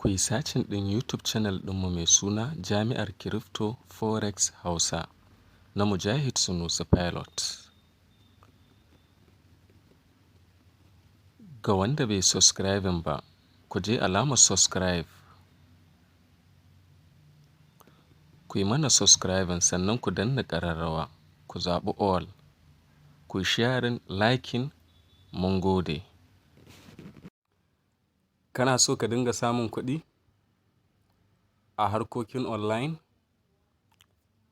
ku yi sacin ɗin YouTube channel ɗinmu mai suna Jami'ar Crypto Forex Hausa na Mujahid Sunusi Pilot. Ga wanda bai subscribing ba, ku je alamar subscribe. Ku yi mana subscribing sannan ku danna ƙararrawa, ku zaɓi all, ku yi sharing, liking, mun gode. Kana so ka dinga samun kuɗi a harkokin online?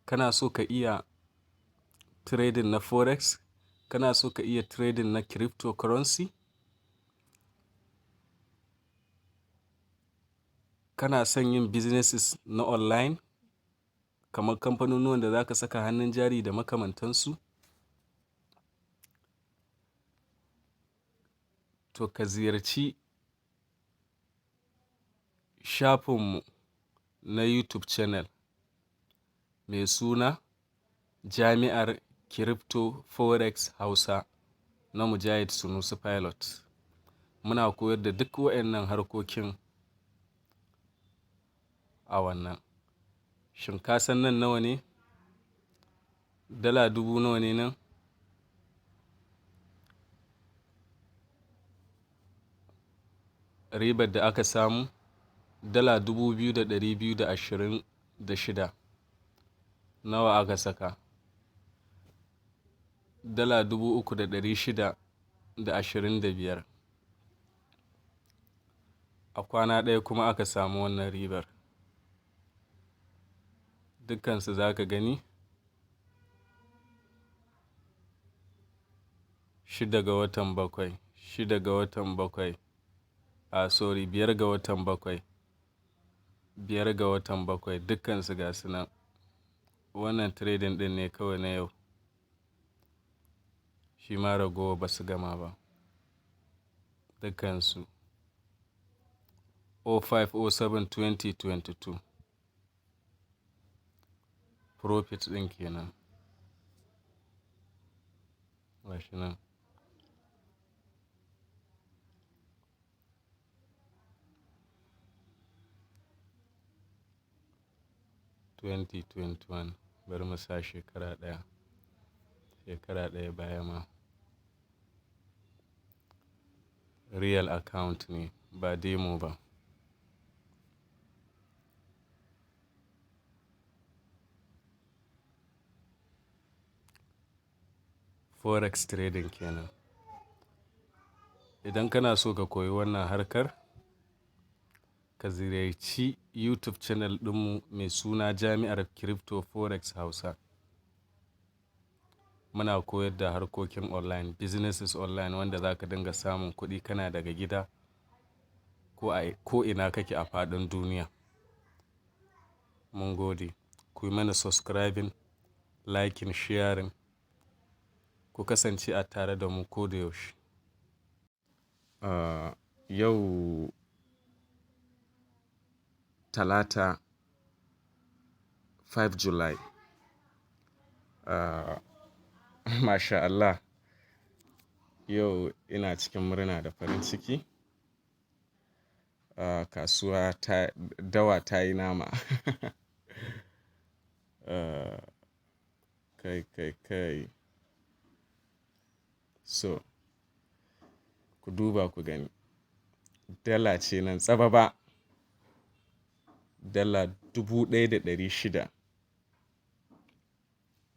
Kana so ka iya trading na forex? Kana so ka iya trading na cryptocurrency? Kana son yin businesses na online kamar kamfanonuwan da za ka saka hannun jari da makamantansu? To ka ziyarci shafinmu na YouTube channel mai suna Jami'ar Crypto Forex Hausa na Mujahid Sunusi Pilot. Muna koyar da duk waɗannan harkokin a wannan. Shin ka san nan nawa ne? Dala 1000 nawa ne nan? Ribar da aka samu dala 2226. Nawa aka saka? Dala 3625. A kwana ɗaya kuma aka samu wannan ribar. Dukkansu za ka gani 6 ga watan 7, 6 ga watan 7, 5 ga watan 7, 5 ga watan 7, dukkansu ga su nan. Wannan trading ɗin ne kawai na yau. Shi ma ragowa ba su gama ba. Dukkansu 05/07/2022. Profit ɗin kenan. Gashi nan. Bari mu sa shekara ɗaya baya ma. Real account ne ba demo ba. Forex trading kenan. Idan kana so ka koyi wannan harkar, ka ziyarci YouTube channel ɗinmu mai suna Jami'ar Crypto Forex Hausa. Muna koyar da harkokin online, businesses online wanda za ka dinga samun kuɗi kana daga gida ko ina kake a faɗin duniya. Mun gode. Ku yi mana subscribing, liking, sharing. Ku kasance a tare da mu ko da yaushe. Yau Talata 5 July. Masha Allah. Yau ina cikin murna da farin ciki. Kasuwa dawa ta yi nama. Kai. So, ku duba ku gani. Dala ce nan tsababa. Dala 1600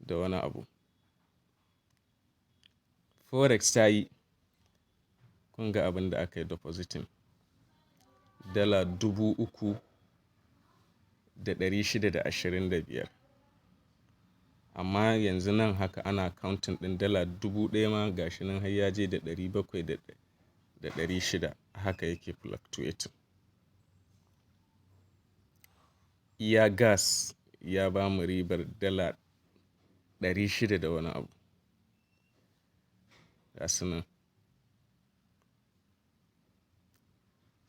da wani abu. Forex ta yi. Kun ga abin da aka yi depositing. Dala 3625. Amma yanzu nan haka ana counting ɗin dala 1000 ma gashi nan har ya je da 700 da 600. Haka yake fluctuating. Iya gas ya ba mu ribar dala 600 da wani abu. Gasu nan.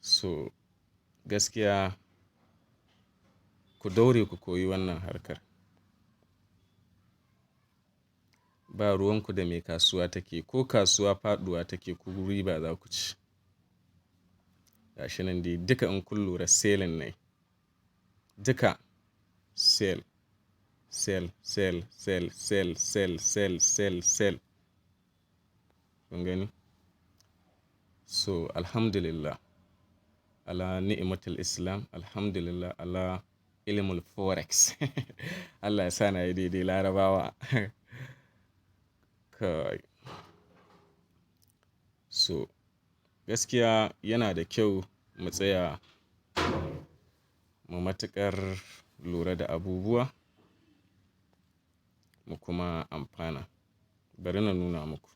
So, gaskiya ku daure ku koyi wannan harkar. Ba ruwanku da mai kasuwa take, ko kasuwa faɗuwa take, ku riba za ku ci. gashi nan dai duka in kun lura selin ne, duka sell sell sell sell sell sell sell sell sell, kun gani. So alhamdulillah ala ni'imatul islam, alhamdulillah ala ilmul forex. Allah ya sa na yi daidai larabawa. Kai. So gaskiya yana da kyau mu tsaya mu matuƙar lura da abubuwa mu kuma amfana. Bari na nuna muku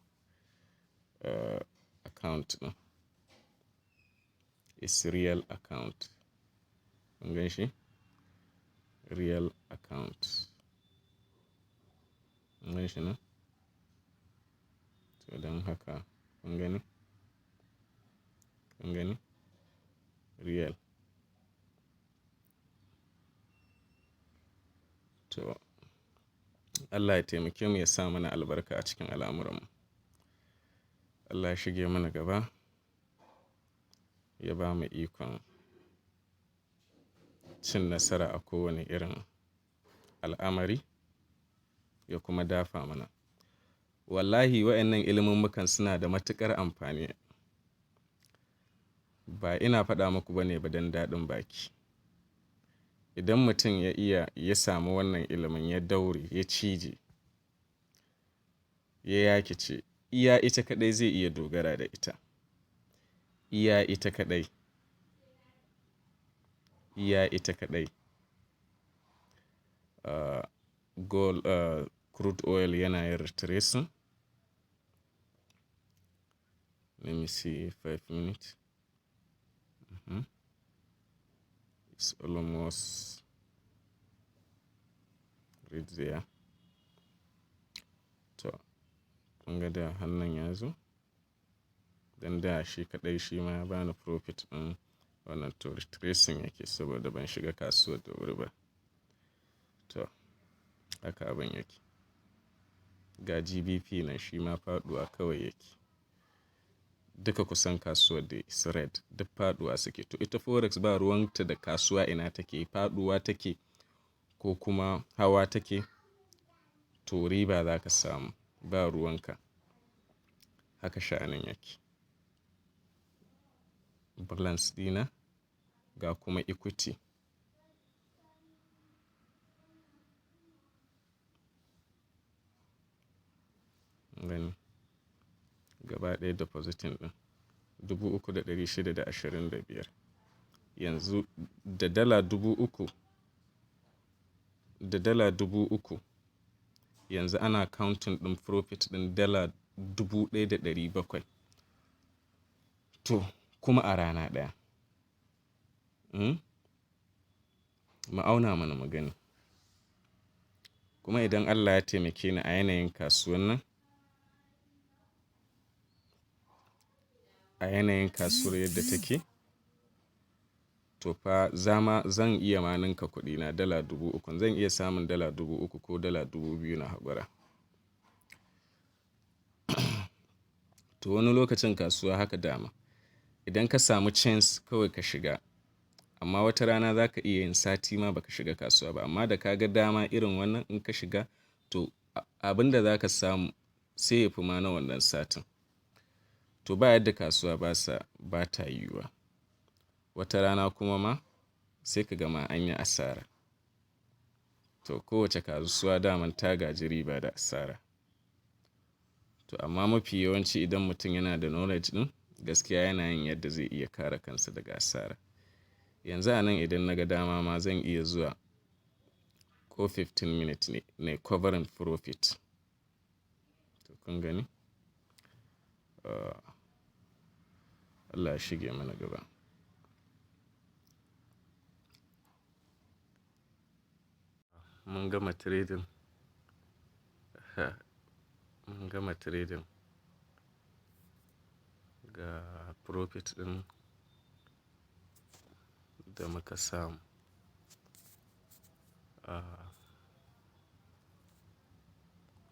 account ɗin. Is real account. Kun gan shi? Real account. Kun gan shi nan? To don haka kun gani? Kun gani? Real. To Allah ya taimake mu ya sa mana albarka a cikin al'amuranmu. Allah ya shige mana gaba, ya ba mu ikon cin nasara a kowane irin al'amari, ya kuma dafa mana. Wallahi wa'annan ilimummukan suna da matuƙar amfani. Ba ina faɗa muku ba ne ba don daɗin baki. Idan mutum ya iya ya samu wannan ilimin, ya daure, ya cije, ya yakice, iya ita kaɗai zai iya dogara da ita. Iya ita kaɗai. Iya ita kaɗai. Gold, crude oil yana yin retracing. Let me see 5 minutes. It's almost right there. To kun ga da hannun ya zo, dan da shi kaɗai shi ma ya bani profit ɗin wannan, to retracing yake saboda ban shiga kasuwar da wuri ba. To haka abin yake. Ga GBP nan shi ma faɗuwa kawai yake. Duka kusan kasuwar da is red, duk faɗuwa suke. To ita forex ba ruwanta da kasuwa ina take, faɗuwa take ko kuma hawa take, to riba za ka samu, ba ruwanka. Haka sha'anin yake. Balance ɗina ga kuma equity. Gani gaba ɗaya depositing ɗin 3,625. Yanzu da dala 3,000, da dala 3,000 yanzu ana counting ɗin profit ɗin dala 1,700. To kuma a rana ɗaya. Mu auna mana mu gani. Kuma idan Allah ya taimake ni a yanayin kasuwan nan, a yanayin kasuwar yadda take, to fa zan iya ma ninka kuɗina dala 3,000. Zan iya samun dala 3,000 ko dala 2,000 na haƙura. To wani lokacin kasuwa haka dama. Idan ka samu chance kawai ka shiga. Amma wata rana za ka iya yin sati ma baka shiga kasuwa ba. Amma da ka ga dama irin wannan in ka shiga, to abin da za ka samu sai ya fi ma na wannan satin. To ba yadda kasuwa ba ta yiwuwa. Wata rana kuma ma sai ka ga ma an yi asara. To kowace kasuwa daman ta gaji riba da asara. To amma mafi yawanci idan mutum yana da knowledge ɗin, gaskiya yana yin yadda zai iya kare kansa daga asara. Yanzu a nan idan na ga dama ma zan iya zuwa ko 15 minutes ne covering profit. To kun gani? Allah ya shige mana gaba. Mun gama trading. Mun gama trading. Ga profit ɗin da muka samu.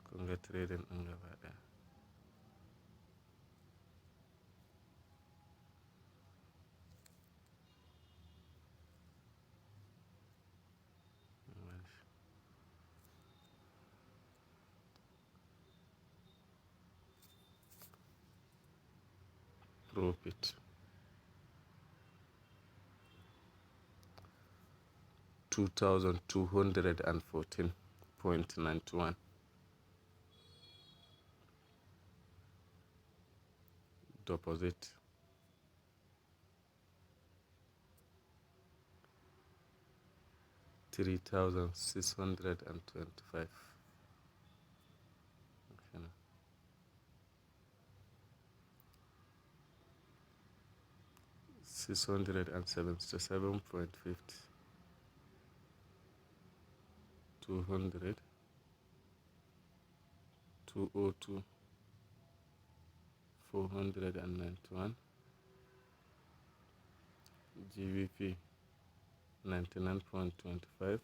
Kun ga trading ɗin gaba ɗaya. profit 2,214.91. Deposit 3,625. 677.50. 200. 202. 491. GBP 99.25.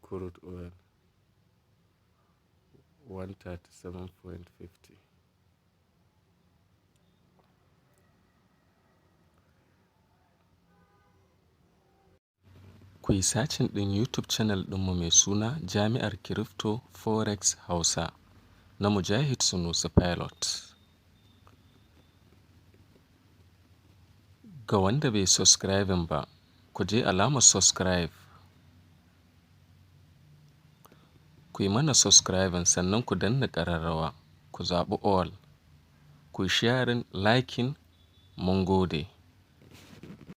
Crude oil 137.50. Ku yi sacin ɗin YouTube channel ɗinmu mai suna Jami'ar Crypto Forex Hausa na Mujahid Sunusi Pilot. Ga wanda bai subscribing ba, ku je alamar subscribe. Ku yi mana subscribing sannan ku danna ƙararrawa, ku zaɓi all. Ku yi sharing, liking, mun gode.